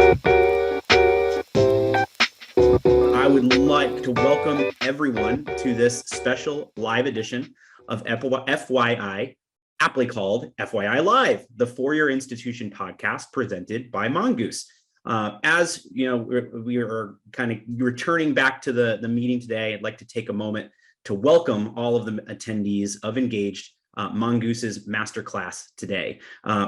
I would like to welcome everyone to this special live edition of FYI, aptly called FYI Live, the four-year institution podcast presented by Mongoose. As you know, we are kind of returning back to the meeting today. I'd like to take a moment to welcome all of the attendees of Engaged, Mongoose's Masterclass today.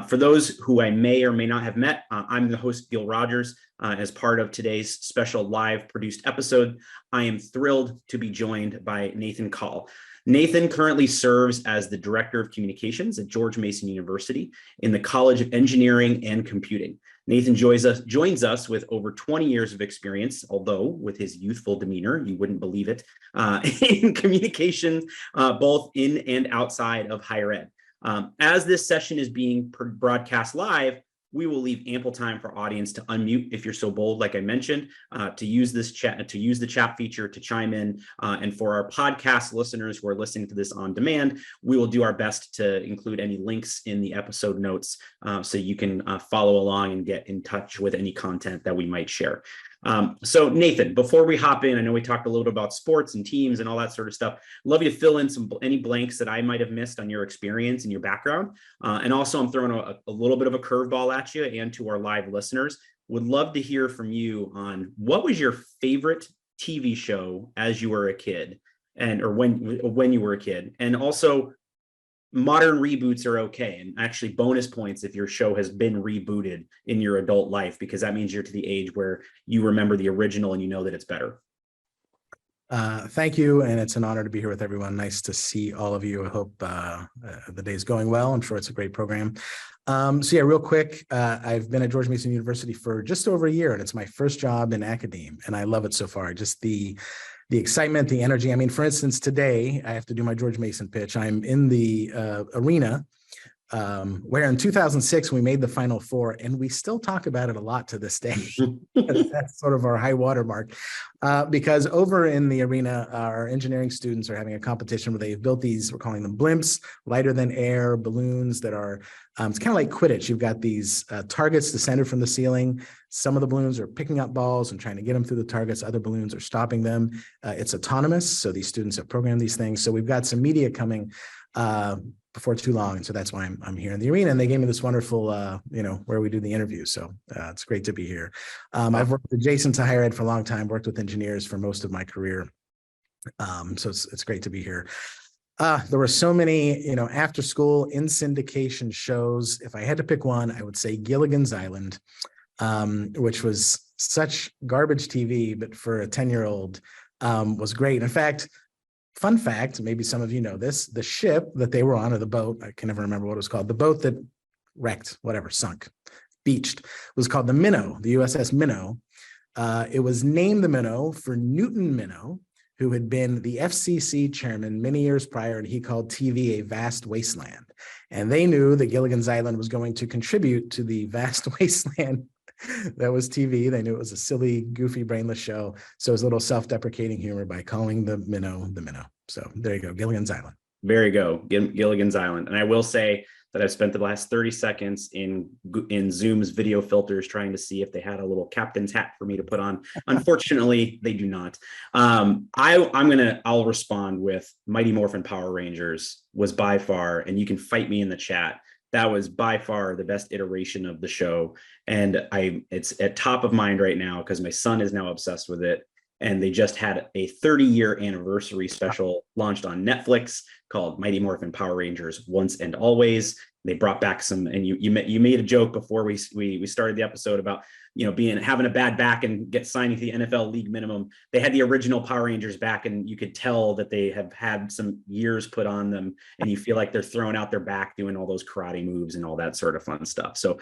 For those who I may or may not have met, I'm the host, Gil Rogers. As part of today's special live produced episode, I am thrilled to be joined by Nathan Kahl. Nathan currently serves as the Director of Communications at George Mason University in the College of Engineering and Computing. Nathan joins us with over 20 years of experience, although with his youthful demeanor, you wouldn't believe it, in communication, both in and outside of higher ed. As this session is being broadcast live, we will leave ample time for audience to unmute if you're so bold, like I mentioned, to use the chat feature to chime in. And for our podcast listeners who are listening to this on demand, we will do our best to include any links in the episode notes so you can follow along and get in touch with any content that we might share. So Nathan, before we hop in, I know we talked a little bit about sports and teams and all that sort of stuff. Love you to fill in any blanks that I might have missed on your experience and your background. And also I'm throwing a little bit of a curveball at you and to our live listeners. Would love to hear from you on what was your favorite TV show as you were a kid or when you were a kid, and also modern reboots are okay, and actually bonus points if your show has been rebooted in your adult life, because that means you're to the age where you remember the original and you know that it's better. Thank you, and it's an honor to be here with everyone. Nice to see all of you. I hope the day's going well. I'm sure it's a great program. So yeah, real quick, I've been at George Mason University for just over a year, and it's my first job in academe, and I love it so far. Just the excitement, the energy. I mean, for instance, today I have to do my George Mason pitch. I'm in the arena where in 2006 we made the Final Four, and we still talk about it a lot to this day. That's sort of our high water mark, because over in the arena, our engineering students are having a competition where they've built these, we're calling them blimps, lighter than air balloons that are, it's kind of like Quidditch. You've got these targets descended from the ceiling. Some of the balloons are picking up balls and trying to get them through the targets. Other balloons are stopping them. It's autonomous, so these students have programmed these things. So we've got some media coming before too long, and so that's why I'm here in the arena. And they gave me this wonderful, where we do the interview. So it's great to be here. I've worked adjacent to higher ed for a long time, worked with engineers for most of my career. So it's great to be here. There were so many, after school in syndication shows. If I had to pick one, I would say Gilligan's Island, which was such garbage TV, but for a 10-year-old was great. In fact, fun fact, maybe some of you know this, the ship that they were on, or the boat, I can never remember what it was called, the boat that wrecked, sunk, beached, was called the Minnow, the USS Minnow. It was named the Minnow for Newton Minnow, who had been the FCC chairman many years prior, and he called TV a vast wasteland. And they knew that Gilligan's Island was going to contribute to the vast wasteland that was TV. They knew it was a silly, goofy, brainless show. So it was a little self-deprecating humor by calling the Minnow the Minnow. So there you go, Gilligan's Island. There you go, Gilligan's Island. And I will say that I've spent the last 30 seconds in Zoom's video filters trying to see if they had a little captain's hat for me to put on. Unfortunately, they do not. I'll respond with Mighty Morphin Power Rangers was by far, and you can fight me in the chat, that was by far the best iteration of the show. And it's at top of mind right now because my son is now obsessed with it. And they just had a 30-year anniversary special launched on Netflix called Mighty Morphin Power Rangers Once and Always. They brought back some, and you made a joke before we started the episode about having a bad back and signing to the NFL league minimum. They had the original Power Rangers back, and you could tell that they have had some years put on them, and you feel like they're throwing out their back doing all those karate moves and all that sort of fun stuff. So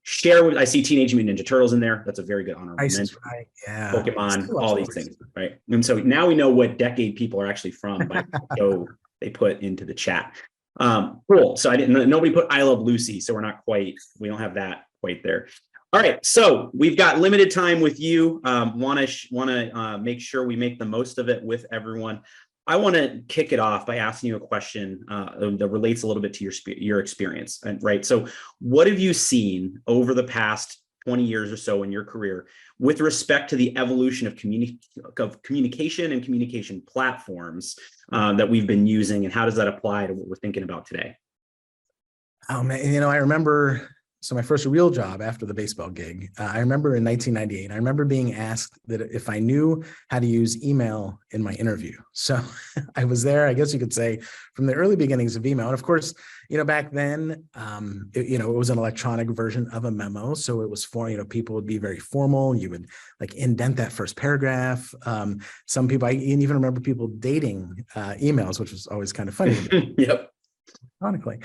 I see Teenage Mutant Ninja Turtles in there. That's a very good honorable mention. Right. Yeah. Pokemon, all these things, right? And so now we know what decade people are actually from by the show they put into the chat. Cool. So nobody put I Love Lucy, so we don't have that quite there. All right, so we've got limited time with you. Want to make sure we make the most of it with everyone. I want to kick it off by asking you a question that relates a little bit to your experience, right? So what have you seen over the past 20 years or so in your career with respect to the evolution of communication and communication platforms that we've been using, and how does that apply to what we're thinking about today? Oh man, I remember, so my first real job after the baseball gig, I remember in 1998, I remember being asked that if I knew how to use email in my interview. So I was there, I guess you could say, from the early beginnings of email. And of course, back then, it was an electronic version of a memo. So it was people would be very formal. You would like indent that first paragraph. Some people, I even remember people dating emails, which was always kind of funny. Yep. Ironically.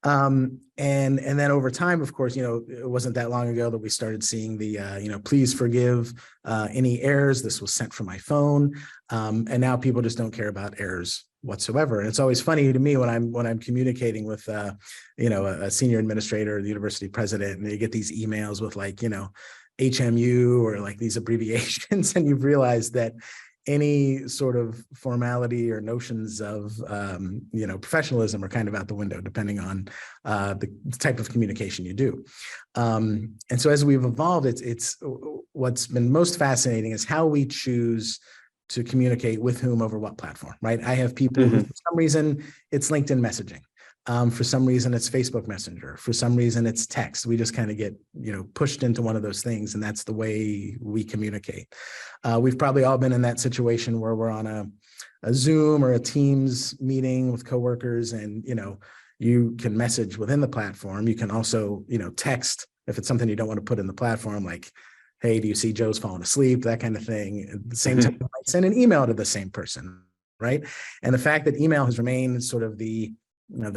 And then over time, of course, it wasn't that long ago that we started seeing the, please forgive any errors. This was sent from my phone. And now people just don't care about errors whatsoever. And it's always funny to me when I'm communicating with, a senior administrator or the university president, and they get these emails with like, HMU or like these abbreviations, and you've realized that any sort of formality or notions of professionalism are kind of out the window, depending on the type of communication you do. And so as we've evolved, it's what's been most fascinating is how we choose to communicate with whom over what platform, right? I have people who, for some reason, it's LinkedIn messaging. For some reason, it's Facebook Messenger. For some reason, it's text. We just kind of get, pushed into one of those things, and that's the way we communicate. We've probably all been in that situation where we're on a Zoom or a Teams meeting with coworkers, and you can message within the platform. You can also, text if it's something you don't want to put in the platform, like, hey, do you see Joe's falling asleep? That kind of thing. At the same time, you might send an email to the same person, right? And the fact that email has remained sort of the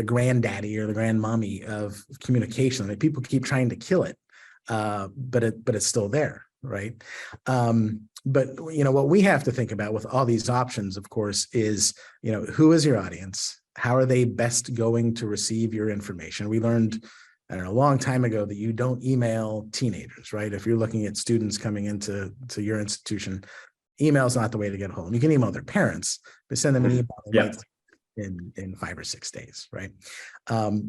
granddaddy or the grandmommy of communication. Like, people keep trying to kill it, but it's still there, right? But what we have to think about with all these options, of course, is who is your audience? How are they best going to receive your information? We learned, I don't know, a long time ago that you don't email teenagers, right? If you're looking at students coming into your institution, email is not the way to get a hold of them. You can email their parents, but send them an email. Yeah. In 5 or 6 days, right?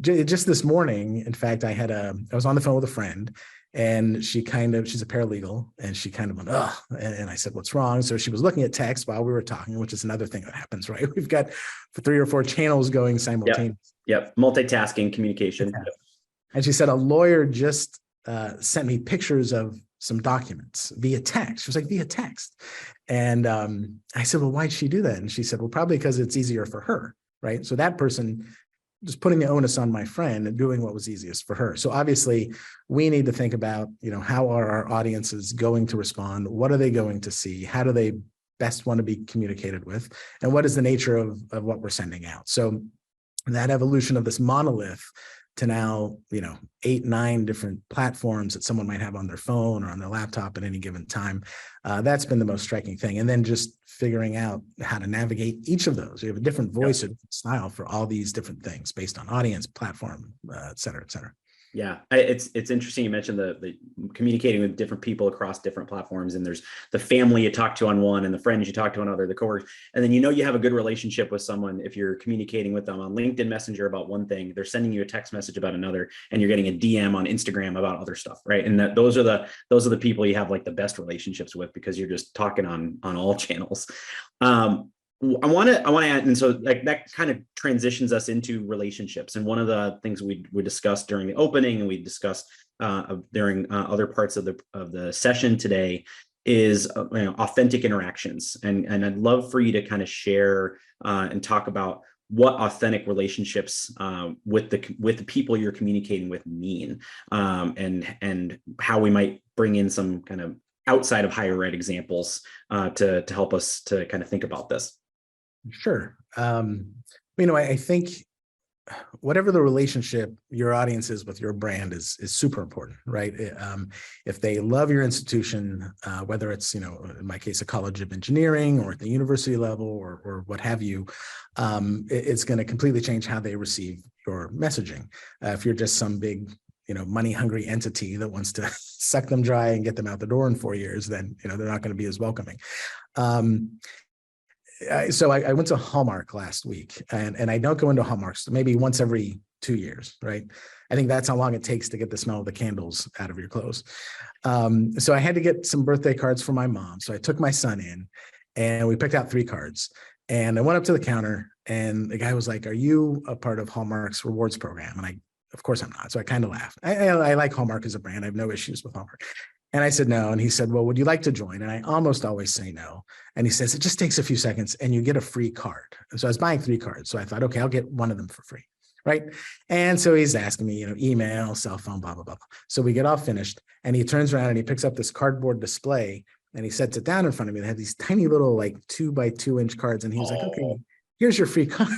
Just this morning, in fact, I was on the phone with a friend, and she's a paralegal, and she kind of went, ugh, and I said, what's wrong? So she was looking at text while we were talking, which is another thing that happens, right? We've got 3 or 4 channels going simultaneously. Yep. Multitasking communication. Yep. And she said, a lawyer just sent me pictures of some documents via text. She was like, via text. And I said, well, why'd she do that? And she said, well, probably because it's easier for her, right? So that person just putting the onus on my friend and doing what was easiest for her. So obviously we need to think about, how are our audiences going to respond? What are they going to see? How do they best want to be communicated with? And what is the nature of what we're sending out? So that evolution of this monolith to now, 8, 9 different platforms that someone might have on their phone or on their laptop at any given time. That's been the most striking thing. And then just figuring out how to navigate each of those. You have a different voice or different style for all these different things based on audience, platform, et cetera, et cetera. Yeah, it's interesting. You mentioned the communicating with different people across different platforms, and there's the family you talk to on one, and the friends you talk to on other, the coworkers, and then you have a good relationship with someone if you're communicating with them on LinkedIn Messenger about one thing, they're sending you a text message about another, and you're getting a DM on Instagram about other stuff, right? And those are the people you have like the best relationships with, because you're just talking on all channels. I want to add, and so like that kind of transitions us into relationships. And one of the things we discussed during the opening, and we discussed during other parts of the session today, is authentic interactions. And I'd love for you to kind of share and talk about what authentic relationships with the people you're communicating with mean, and how we might bring in some kind of outside of higher ed examples to help us to kind of think about this. Sure. I think whatever the relationship your audience is with your brand is super important, right? If they love your institution, whether it's, in my case, a college of engineering or at the university level or what have you, it's going to completely change how they receive your messaging. If you're just some big, money hungry entity that wants to suck them dry and get them out the door in 4 years, then, they're not going to be as welcoming. So I went to Hallmark last week, and I don't go into Hallmarks maybe once every 2 years, right? I think that's how long it takes to get the smell of the candles out of your clothes. So I had to get some birthday cards for my mom. So I took my son in and we picked out 3 cards. And I went up to the counter and the guy was like, "Are you a part of Hallmark's rewards program?" And of course I'm not. So I kind of laughed. I like Hallmark as a brand. I have no issues with Hallmark. And I said no. And he said, "Well, would you like to join?" And I almost always say no. And he says, "It just takes a few seconds and you get a free card." And so I was buying 3 cards. So I thought, okay, I'll get one of them for free. Right. And so he's asking me, email, cell phone, blah, blah, blah. So we get all finished and he turns around and he picks up this cardboard display and he sets it down in front of me. They had these tiny little like 2x2-inch cards. And he was like, "Okay, here's your free card."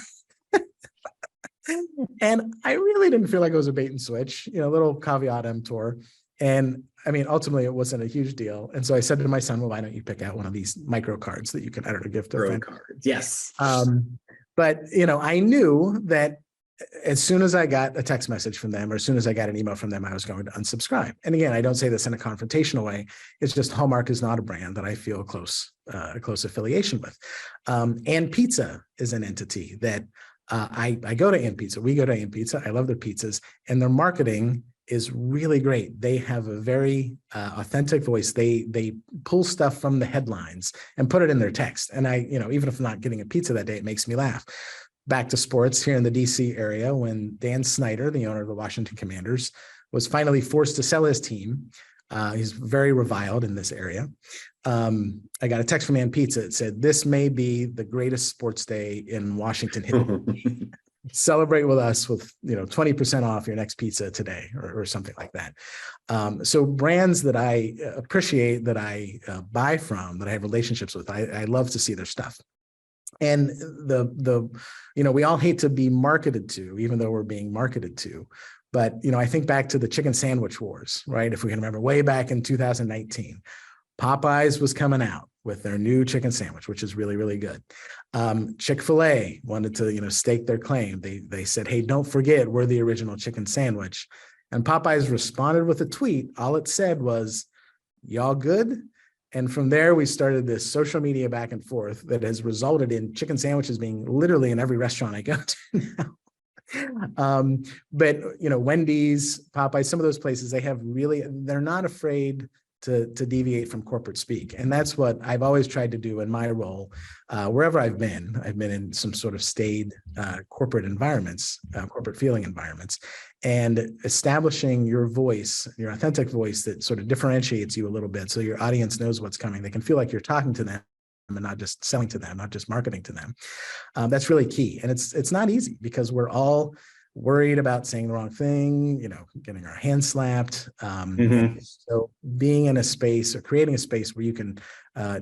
And I really didn't feel like it was a bait and switch, little caveat emptor. And I mean, ultimately, it wasn't a huge deal. And so I said to my son, "Well, why don't you pick out one of these micro cards that you can enter a gift to a friend?" Cards. Yes. But, I knew that as soon as I got a text message from them or as soon as I got an email from them, I was going to unsubscribe. And again, I don't say this in a confrontational way. It's just Hallmark is not a brand that I feel a close affiliation with. And Pizza is an entity that I go to And Pizza. We go to And Pizza. I love their pizzas and their marketing is really great. They have a very authentic voice. They pull stuff from the headlines and put it in their text. And even if I'm not getting a pizza that day, it makes me laugh. Back to sports here in the DC area, when Dan Snyder, the owner of the Washington Commanders, was finally forced to sell his team. He's very reviled in this area. I got a text from And Pizza. It said, "This may be the greatest sports day in Washington history. Celebrate with us with 20% off your next pizza today," or something like that. So brands that I appreciate, that I buy from, that I have relationships with, I love to see their stuff. And we all hate to be marketed to, even though we're being marketed to. But, I think back to the chicken sandwich wars, right? If we can remember way back in 2019, Popeyes was coming out with their new chicken sandwich, which is really, really good. Chick-fil-A wanted to, stake their claim. They said, "Hey, don't forget, we're the original chicken sandwich." And Popeyes responded with a tweet. All it said was, "Y'all good?" And from there, we started this social media back and forth that has resulted in chicken sandwiches being literally in every restaurant I go to now. But Wendy's, Popeyes, some of those places, they're not afraid to deviate from corporate speak. And that's what I've always tried to do in my role. Wherever I've been in some sort of staid corporate environments, corporate feeling environments, and establishing your voice, your authentic voice that sort of differentiates you a little bit. So your audience knows what's coming. They can feel like you're talking to them and not just selling to them, not just marketing to them. That's really key. And it's not easy because we're all worried about saying the wrong thing, getting our hands slapped. So being in a space or creating a space where you can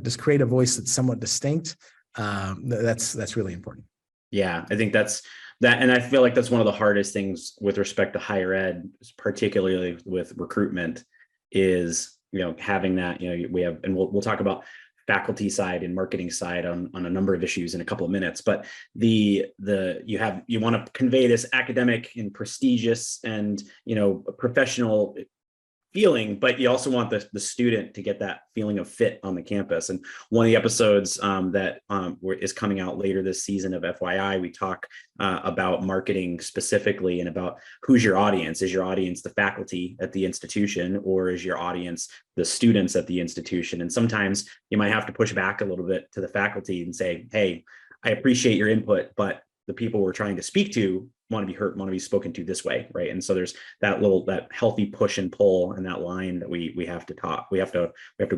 just create a voice that's somewhat distinct, that's really important. Yeah, I think that's that. And I feel like that's one of the hardest things with respect to higher ed, particularly with recruitment, is, having that, we have, and we'll talk about faculty side and marketing side on a number of issues in a couple of minutes, but you want to convey this academic and prestigious and professional feeling, but you also want the student to get that feeling of fit on the campus. And one of the episodes that is coming out later this season of FYI, we talk about marketing specifically and about who's your audience. Is your audience the faculty at the institution, or is your audience the students at the institution? And sometimes you might have to push back a little bit to the faculty and say, "Hey, I appreciate your input, but the people we're trying to speak to want to be heard, want to be spoken to this way," right? And so there's that healthy push and pull and that line that we have to talk. We have to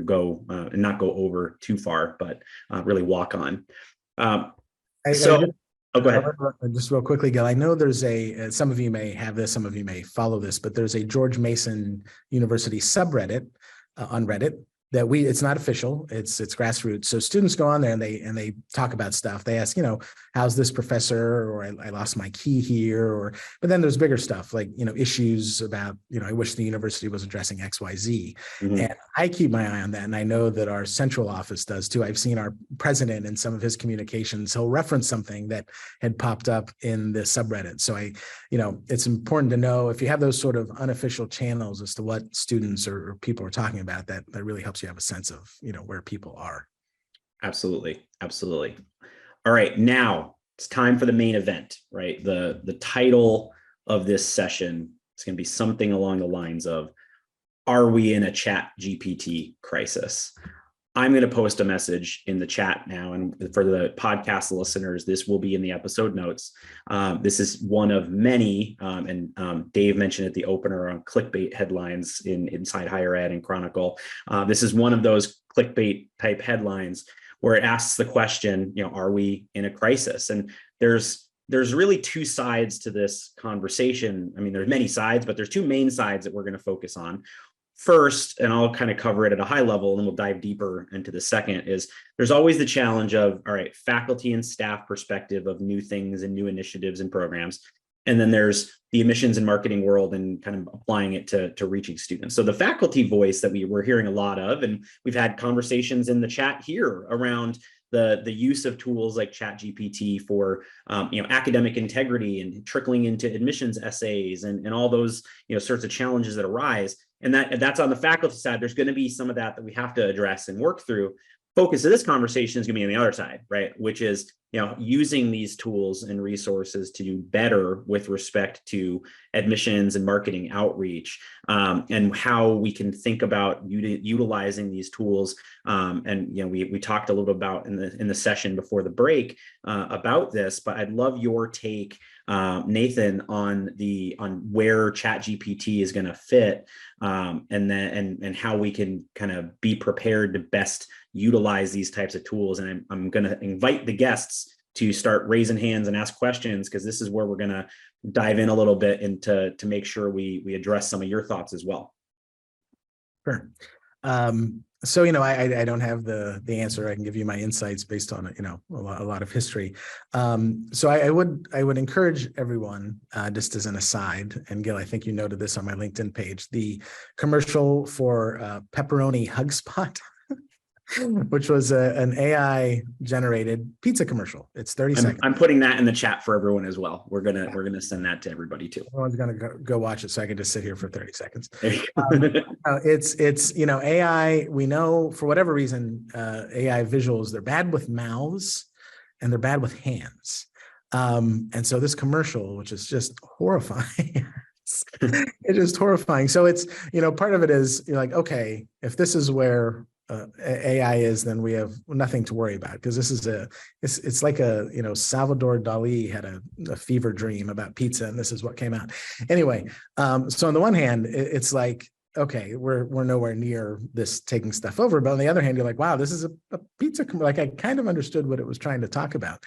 go and not go over too far, but really walk on. Go ahead. Just real quickly, Gil, I know there's some of you may have this, some of you may follow this, but there's a George Mason University subreddit on Reddit that it's not official, it's grassroots. So students go on there and they talk about stuff. They ask, how's this professor, or I lost my key here, but then there's bigger stuff like, issues about, I wish the university was addressing XYZ. And I keep my eye on that. And I know that our central office does too. I've seen our president in some of his communications, he'll reference something that had popped up in the subreddit. So it's important to know if you have those sort of unofficial channels as to what students or people are talking about, that really helps you have a sense of, where people are. Absolutely. All right, now it's time for the main event, right? The title of this session It's going to be something along the lines of, are we in a ChatGPT crisis? I'm going to post a message in the chat now. And for the podcast listeners, this will be in the episode notes. This is one of many, and Dave mentioned at the opener on clickbait headlines inside Higher Ed and Chronicle. This is one of those clickbait type headlines where it asks the question, are we in a crisis? And there's really two sides to this conversation. I mean, there's many sides, but there's two main sides that we're going to focus on. First, and I'll kind of cover it at a high level, and then we'll dive deeper into the second, is there's always the challenge of, all right, faculty and staff perspective of new things and new initiatives and programs. And then there's the admissions and marketing world and kind of applying it to reaching students. So the faculty voice that we're hearing a lot of, and we've had conversations in the chat here around the use of tools like ChatGPT for academic integrity and trickling into admissions essays and all those sorts of challenges that arise. And that's on the faculty side. There's going to be some of that we have to address and work through. Focus of this conversation is going to be on the other side, right? Which is, using these tools and resources to do better with respect to admissions and marketing outreach, and how we can think about utilizing these tools. And we talked a little about in the session before the break about this, but I'd love your take, Nathan, on where ChatGPT is going to fit, and how we can kind of be prepared to best utilize these types of tools. And I'm going to invite the guests to start raising hands and ask questions, because this is where we're going to dive in a little bit and to make sure we address some of your thoughts as well. Sure. So, I don't have the answer. I can give you my insights based on, a lot of history. So I would encourage everyone, just as an aside, and Gil, I think you noted this on my LinkedIn page, the commercial for Pepperoni Hug Spot, which was an AI generated pizza commercial. It's 30 seconds. I'm putting that in the chat for everyone as well. We're gonna send that to everybody too. Everyone's gonna go watch it, so I can just sit here for 30 seconds. It's AI. We know for whatever reason, AI visuals, they're bad with mouths and they're bad with hands. And so this commercial, which is just horrifying. It's just horrifying. So it's, part of it is you're like, okay, if this is where AI is, then we have nothing to worry about, because this is it's like Salvador Dali had a fever dream about pizza, and this is what came out. Anyway, so on the one hand, it's like, okay, we're nowhere near this taking stuff over, but on the other hand, you're like, wow, this is a pizza. Like, I kind of understood what it was trying to talk about.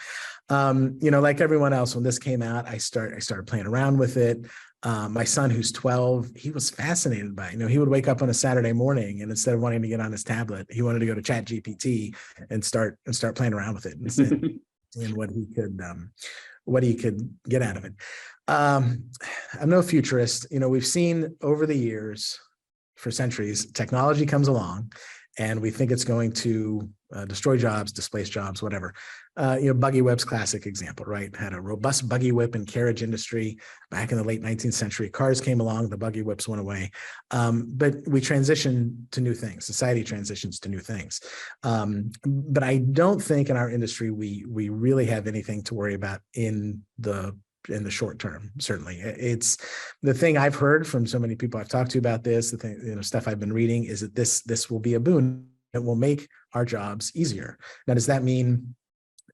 Like everyone else, when this came out, I started playing around with it. My son, who's 12, he was fascinated by it. He would wake up on a Saturday morning, and instead of wanting to get on his tablet, he wanted to go to ChatGPT and start playing around with it and seeing what he could get out of it. I'm no futurist. We've seen over the years, for centuries, technology comes along, and we think it's going to destroy jobs, displace jobs, whatever. Buggy whip's classic example, right? Had a robust buggy whip and carriage industry back in the late 19th century. Cars came along, the buggy whips went away. But we transition to new things. Society transitions to new things. But I don't think in our industry we really have anything to worry about in the short term. Certainly, it's the thing I've heard from so many people I've talked to about this. The thing, stuff I've been reading is that this will be a boon. It will make our jobs easier. Now, does that mean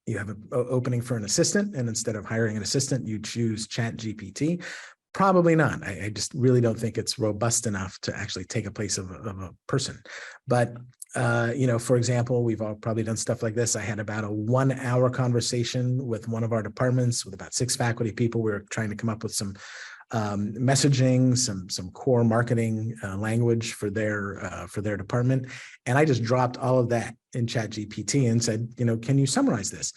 you have an opening for an assistant, and instead of hiring an assistant, you choose ChatGPT? Probably not. I just really don't think it's robust enough to actually take a place of a person. But for example, we've all probably done stuff like this. I had about a 1-hour conversation with one of our departments with about 6 faculty people. We were trying to come up with some messaging, some core marketing language for their department. And I just dropped all of that in ChatGPT and said, can you summarize this?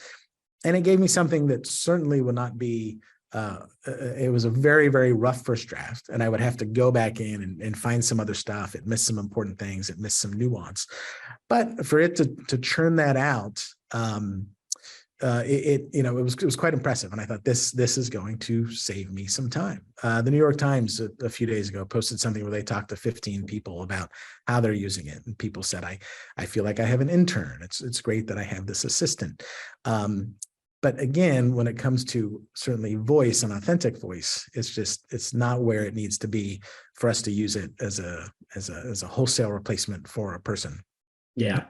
And it gave me something that certainly would not be, it was a very, very rough first draft. And I would have to go back in and find some other stuff. It missed some important things. It missed some nuance. But for it to churn that out, it was quite impressive. And I thought this is going to save me some time. The New York Times a few days ago posted something where they talked to 15 people about how they're using it. And people said, I feel like I have an intern. It's great that I have this assistant. But again, when it comes to certainly voice and authentic voice, it's not where it needs to be for us to use it as a wholesale replacement for a person. Yeah.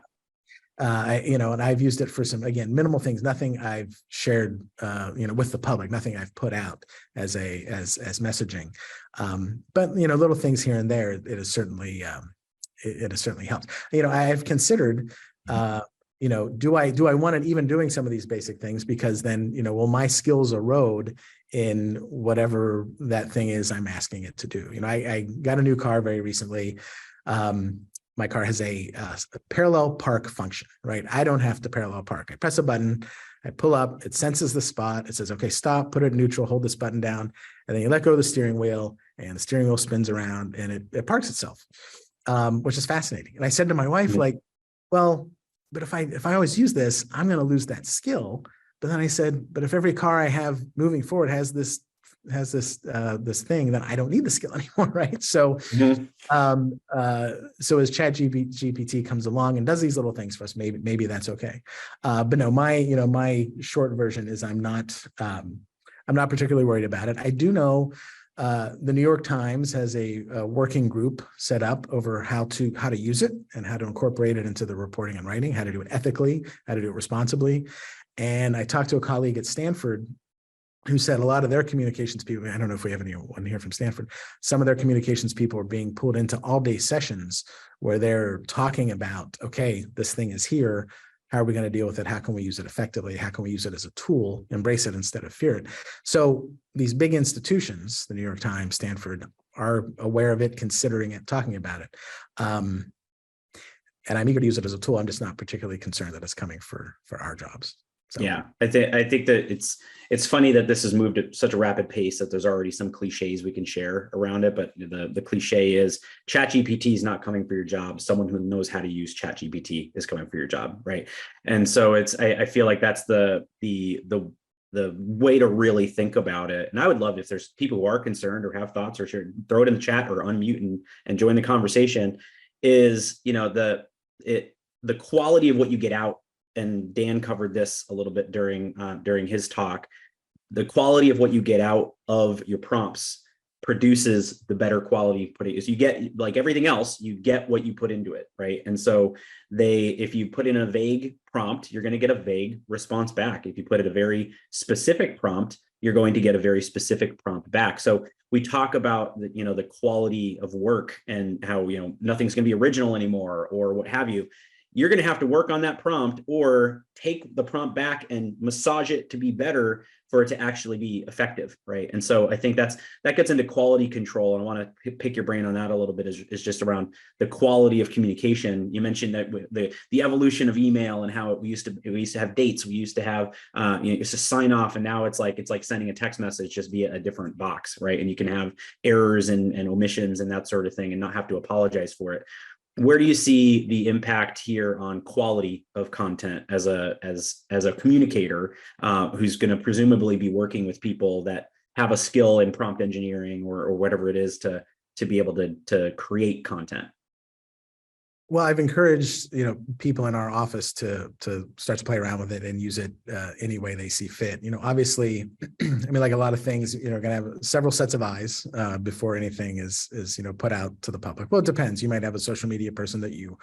And I've used it for some, again, minimal things, nothing I've shared, with the public, nothing I've put out as messaging. But, little things here and there, it has certainly helped. I have considered, do I want it even doing some of these basic things? Because then, will my skills erode in whatever that thing is I'm asking it to do? I got a new car very recently. My car has a parallel park function, right? I don't have to parallel park. I press a button, I pull up, it senses the spot. It says, okay, stop, put it in neutral, hold this button down. And then you let go of the steering wheel and the steering wheel spins around and it parks itself, which is fascinating. And I said to my wife, well, but if I always use this, I'm going to lose that skill. But then I said, but if every car I have moving forward has this thing, then I don't need the skill anymore, right? So, so as ChatGPT comes along and does these little things for us, maybe that's okay. But no, my short version is I'm not particularly worried about it. I do know the New York Times has a working group set up over how to use it and how to incorporate it into the reporting and writing, how to do it ethically, how to do it responsibly. And I talked to a colleague at Stanford who said a lot of their communications people, I don't know if we have anyone here from Stanford, some of their communications people are being pulled into all-day sessions where they're talking about, okay, this thing is here. How are we going to deal with it? How can we use it effectively? How can we use it as a tool, embrace it instead of fear it? So these big institutions, the New York Times, Stanford, are aware of it, considering it, talking about it. And I'm eager to use it as a tool. I'm just not particularly concerned that it's coming for our jobs. So. Yeah, I think that it's funny that this has moved at such a rapid pace that there's already some cliches we can share around it. But the cliche is ChatGPT is not coming for your job. Someone who knows how to use ChatGPT is coming for your job, right? And so I feel like that's the way to really think about it. And I would love if there's people who are concerned or have thoughts or share, throw it in the chat or unmute and join the conversation. Is the quality of what you get out. And Dan covered this a little bit during his talk. The quality of what you get out of your prompts produces the better quality putting. Is you get, like everything else, you get what you put into it, right? And so if you put in a vague prompt, you're going to get a vague response back. If you put in a very specific prompt, you're going to get a very specific prompt back. So we talk about the quality of work and how nothing's going to be original anymore or what have you. You're going to have to work on that prompt or take the prompt back and massage it to be better for it to actually be effective, right? And so I think that gets into quality control. And I want to pick your brain on that a little bit, is just around the quality of communication. You mentioned that the evolution of email and how we used to have dates, we used to have it's a sign off, and now it's like sending a text message just via a different box, right? And you can have errors and omissions and that sort of thing and not have to apologize for it. Where do you see the impact here on quality of content as a communicator who's going to presumably be working with people that have a skill in prompt engineering or whatever it is to be able to create content? Well, I've encouraged, people in our office to start to play around with it and use it any way they see fit. Obviously, like a lot of things, going to have several sets of eyes before anything is put out to the public. Well, it depends. You might have a social media person that you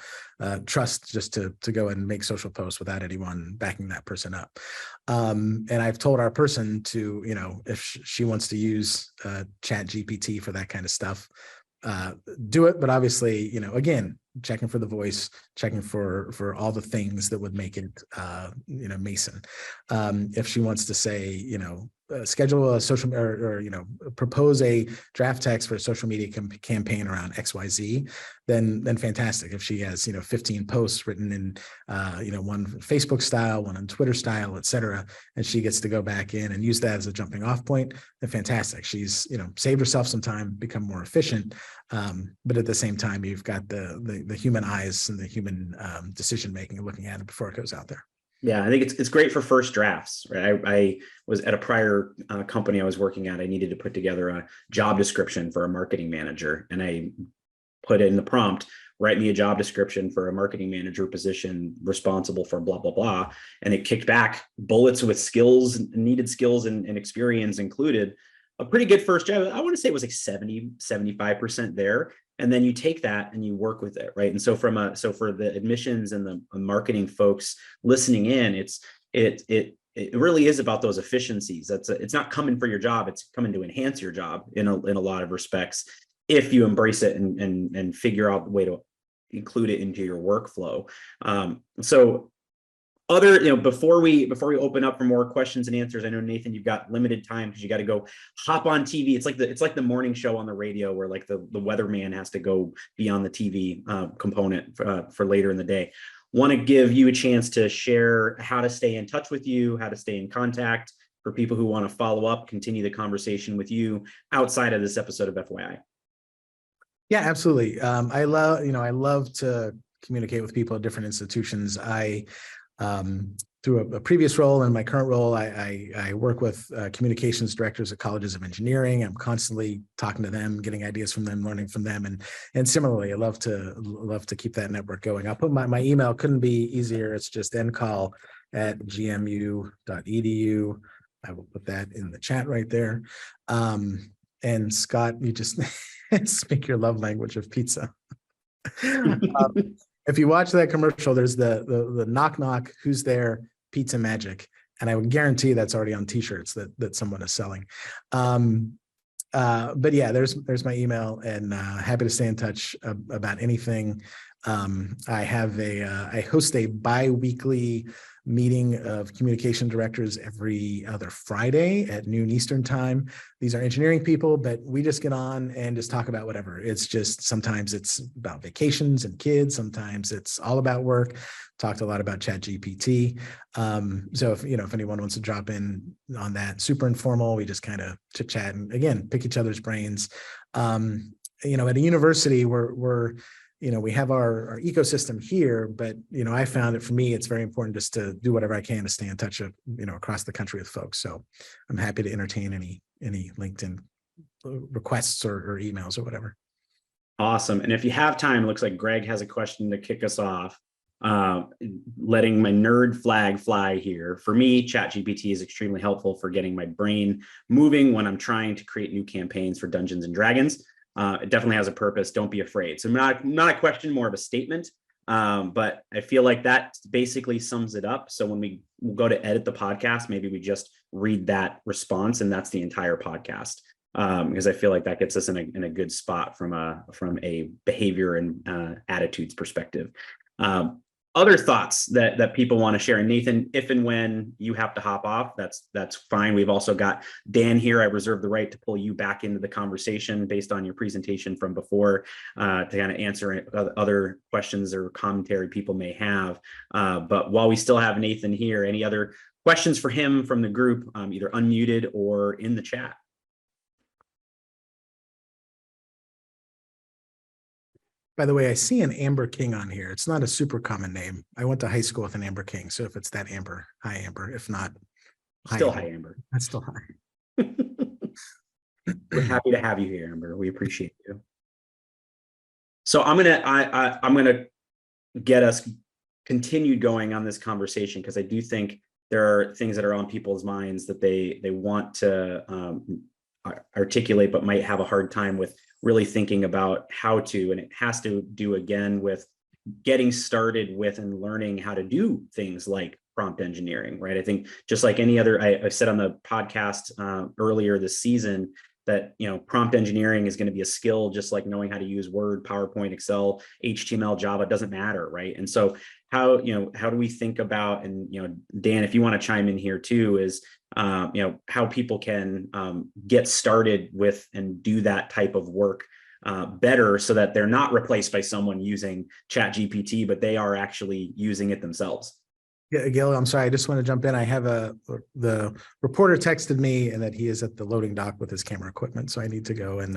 trust just to go and make social posts without anyone backing that person up. And I've told our person to, if she wants to use ChatGPT for that kind of stuff, do it. But obviously, again, checking for the voice, checking for all the things that would make it, Mason. If she wants to say, schedule a social or propose a draft text for a social media campaign around XYZ, then fantastic. If she has 15 posts written in one Facebook style, one on Twitter style, et cetera, and she gets to go back in and use that as a jumping off point, then fantastic. She's saved herself some time, become more efficient. But at the same time, you've got the human eyes and the human decision making, looking at it before it goes out there. Yeah, I think it's great for first drafts, right? I was at a prior company I was working at. I needed to put together a job description for a marketing manager, and I put in the prompt, write me a job description for a marketing manager position responsible for blah, blah, blah. And it kicked back bullets with skills, needed skills and experience included. A pretty good first job. I want to say it was like 75% there. And then you take that and you work with it, right? And so for the admissions and the marketing folks listening in, it really is about those efficiencies. It's not coming for your job; it's coming to enhance your job in a lot of respects if you embrace it and figure out the way to include it into your workflow. So before we open up for more questions and answers, I know, Nathan, you've got limited time because you got to go hop on TV. It's like the morning show on the radio where like the weatherman has to go be on the TV component for later in the day. Want to give you a chance to share how to stay in touch with you, how to stay in contact for people who want to follow up, continue the conversation with you outside of this episode of FYI. Yeah, absolutely. I love to communicate with people at different institutions. Through a previous role and my current role, I work with communications directors at colleges of engineering. I'm constantly talking to them, getting ideas from them, learning from them, and similarly, I love to keep that network going. I'll put my email. Couldn't be easier. It's just nkahl@gmu.edu. I will put that in the chat right there. And Scott, you just speak your love language of pizza. If you watch that commercial, there's the knock knock, who's there, pizza magic, and I would guarantee that's already on T-shirts that someone is selling. But yeah, there's my email, and happy to stay in touch about anything. I host a bi-weekly meeting of communication directors every other Friday at noon Eastern time. These are engineering people, but we just get on and just talk about whatever. It's just, sometimes it's about vacations and kids. Sometimes it's all about work. Talked a lot about ChatGPT. So if anyone wants to drop in on that, super informal, we just kind of chit chat and again, pick each other's brains. At a university we have our ecosystem here, but I found that for me, it's very important just to do whatever I can to stay in touch across the country with folks. So I'm happy to entertain any LinkedIn requests or emails or whatever. Awesome. And if you have time, it looks like Greg has a question to kick us off. Letting my nerd flag fly here. For me, ChatGPT is extremely helpful for getting my brain moving when I'm trying to create new campaigns for Dungeons and Dragons. It definitely has a purpose. Don't be afraid. So not a question, more of a statement. But I feel like that basically sums it up. So when we go to edit the podcast, maybe we just read that response, and that's the entire podcast. Because I feel like that gets us in a good spot from a behavior and attitudes perspective. Other thoughts that people want to share. And Nathan, if and when you have to hop off, that's fine. We've also got Dan here. I reserve the right to pull you back into the conversation based on your presentation from before to kind of answer other questions or commentary people may have. But while we still have Nathan here, any other questions for him from the group, either unmuted or in the chat? By the way, I see an Amber King on here. It's not a super common name. I went to high school with an Amber King. So if it's that Amber, hi Amber. If not, still hi Amber. That's still hi. We're happy to have you here, Amber. We appreciate you. So I'm gonna get us continued going on this conversation, because I do think there are things that are on people's minds that they want to articulate, but might have a hard time with really thinking about how to, and it has to do again with getting started with and learning how to do things like prompt engineering, right? I think just like any other, I said on the podcast earlier this season that, prompt engineering is going to be a skill, just like knowing how to use Word, PowerPoint, Excel, HTML, Java, doesn't matter, right? And so how do we think about, and, Dan, if you want to chime in here too, is, how people can get started with and do that type of work better, so that they're not replaced by someone using ChatGPT, but they are actually using it themselves. Yeah, Gil, I'm sorry. I just want to jump in. I have the reporter texted me and that he is at the loading dock with his camera equipment. So I need to go and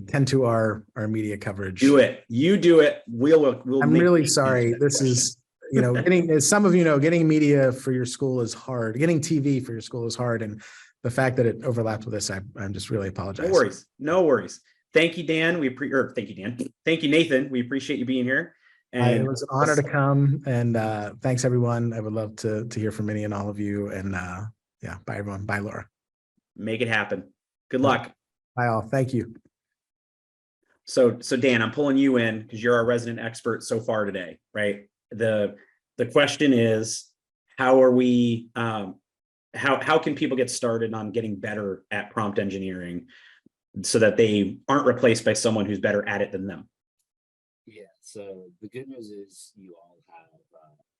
tend to our media coverage. Do it. You do it. We'll I'm really sorry. This is, getting, as some of you know, getting media for your school is hard. Getting TV for your school is hard. And the fact that it overlapped with this, I'm just really apologizing. No worries. thank you, Dan. Thank you, Dan. Thank you, Nathan. We appreciate you being here. And it was an honor to come, and thanks everyone. I would love to hear from any and all of you. And yeah, bye everyone. Bye, Laura. Make it happen. Good luck. Bye all. Thank you. So Dan, I'm pulling you in because you're our resident expert so far today, right? The question is, how are we? How can people get started on getting better at prompt engineering so that they aren't replaced by someone who's better at it than them? Yeah, so the good news is you all have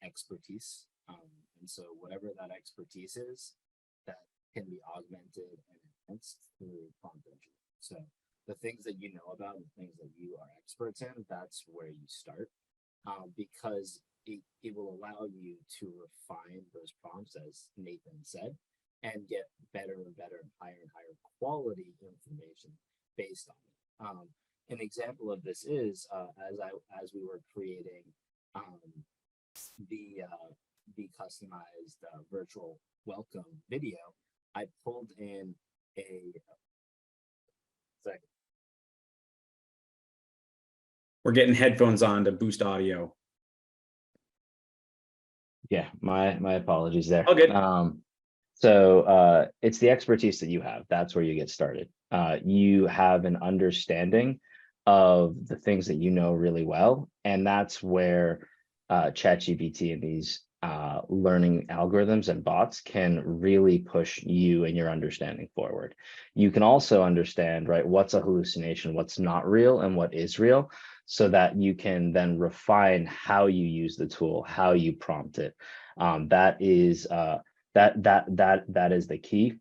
expertise. And so whatever that expertise is, that can be augmented and enhanced through prompt engineering. So the things that you know about, the things that you are experts in, that's where you start, because it will allow you to refine those prompts, as Nathan said, and get better and better and higher quality information based on it. An example of this is as we were creating the customized virtual welcome video, I pulled in a second. We're getting headphones on to boost audio. Yeah, my apologies there. Oh, good. So it's the expertise that you have. That's where you get started. You have an understanding of the things that you know really well, and that's where ChatGPT and these learning algorithms and bots can really push you and your understanding forward. You can also understand, right, what's a hallucination, what's not real, and what is real, so that you can then refine how you use the tool, how you prompt it. That is the key.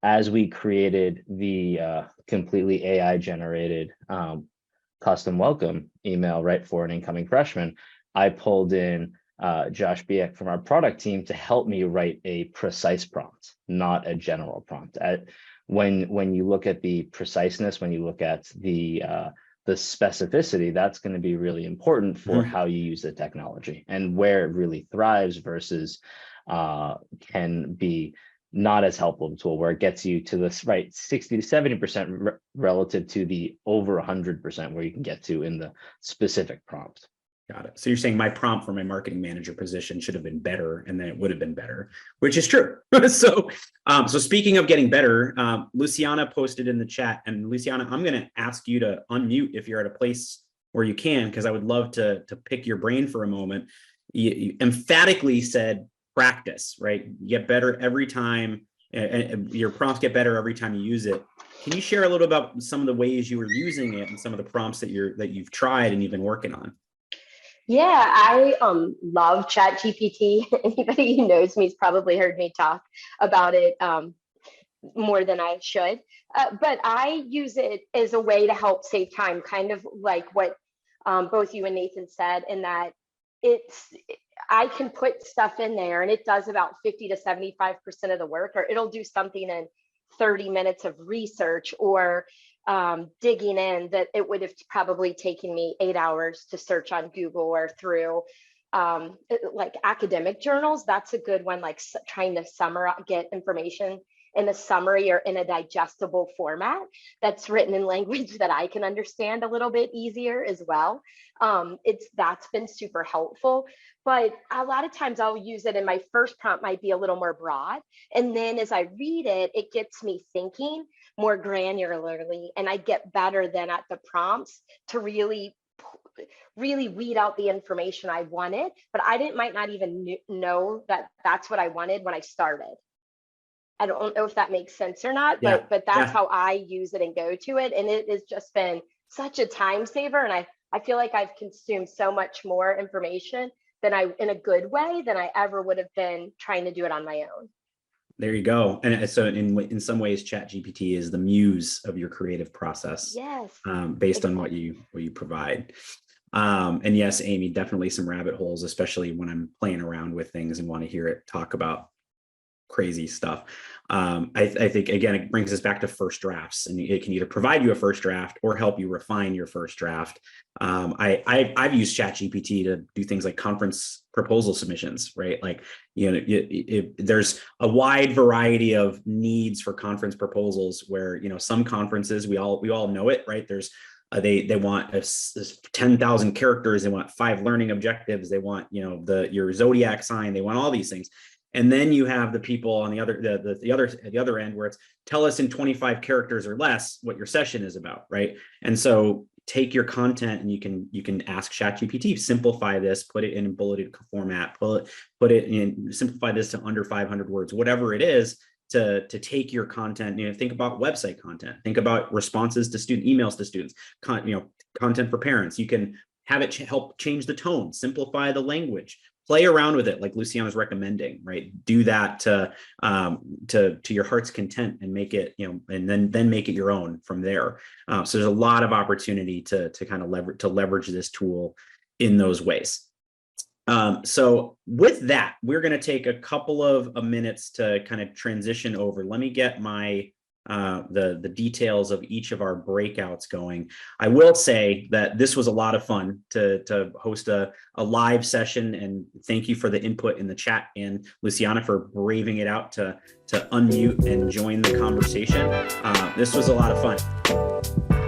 As we created the completely AI generated custom welcome email, right, for an incoming freshman, I pulled in Josh Biek from our product team to help me write a precise prompt, not a general prompt. When you look at the preciseness, when you look at the specificity, that's going to be really important for how you use the technology, and where it really thrives versus can be not as helpful a tool, where it gets you to this, right, 60 to 70% relative to the over 100% where you can get to in the specific prompt. Got it. So you're saying my prompt for my marketing manager position should have been better, and then it would have been better, which is true. So speaking of getting better, Luciana posted in the chat, and Luciana, I'm going to ask you to unmute if you're at a place where you can, because I would love to pick your brain for a moment. You emphatically said practice, right? You get better every time, and your prompts get better every time you use it. Can you share a little about some of the ways you were using it and some of the prompts that you've tried and you've been working on? Yeah, I love ChatGPT. Anybody who knows me has probably heard me talk about it more than I should. But I use it as a way to help save time, kind of like what both you and Nathan said, in that I can put stuff in there and it does about 50 to 75% of the work, or it'll do something in 30 minutes of research or digging in that it would have probably taken me 8 hours to search on Google or through like academic journals. That's a good one, like trying to get information in a summary or in a digestible format that's written in language that I can understand a little bit easier as well. That's been super helpful. But a lot of times I'll use it, and my first prompt might be a little more broad. And then as I read it, it gets me thinking more granularly, and I get better then at the prompts to really weed out the information I wanted, but might not even know that that's what I wanted when I started. I don't know if that makes sense or not, but that's how I use it and go to it. And it has just been such a time saver. And I feel like I've consumed so much more information in a good way than I ever would have been trying to do it on my own. There you go. And so in some ways, ChatGPT is the muse of your creative process. Yes. Based on what you provide. And yes, Amy, definitely some rabbit holes, especially when I'm playing around with things and want to hear it talk about crazy stuff. I think, again, it brings us back to first drafts, and it can either provide you a first draft or help you refine your first draft. I've used ChatGPT to do things like conference proposal submissions, right? Like, there's a wide variety of needs for conference proposals where, some conferences, we all know it, right? There's they want 10,000 characters. They want 5 learning objectives. They want, your zodiac sign. They want all these things. And then you have the people on the other end where it's tell us in 25 characters or less what your session is about, right? And so take your content and you can ask ChatGPT, simplify this, put it in a bulleted format, put it in, simplify this to under 500 words, whatever it is, to take your content. Think about website content, think about responses to emails to students, content for parents. You can have it help change the tone, simplify the language, play around with it, like Luciana's recommending, right? Do that to your heart's content and make it, and then make it your own from there. So there's a lot of opportunity to kind of leverage this tool in those ways. So with that, we're going to take a couple of minutes to kind of transition over. Let me get my the details of each of our breakouts going. I will say that this was a lot of fun to host a live session, and thank you for the input in the chat, and Luciana for braving it out to unmute and join the conversation. This was a lot of fun.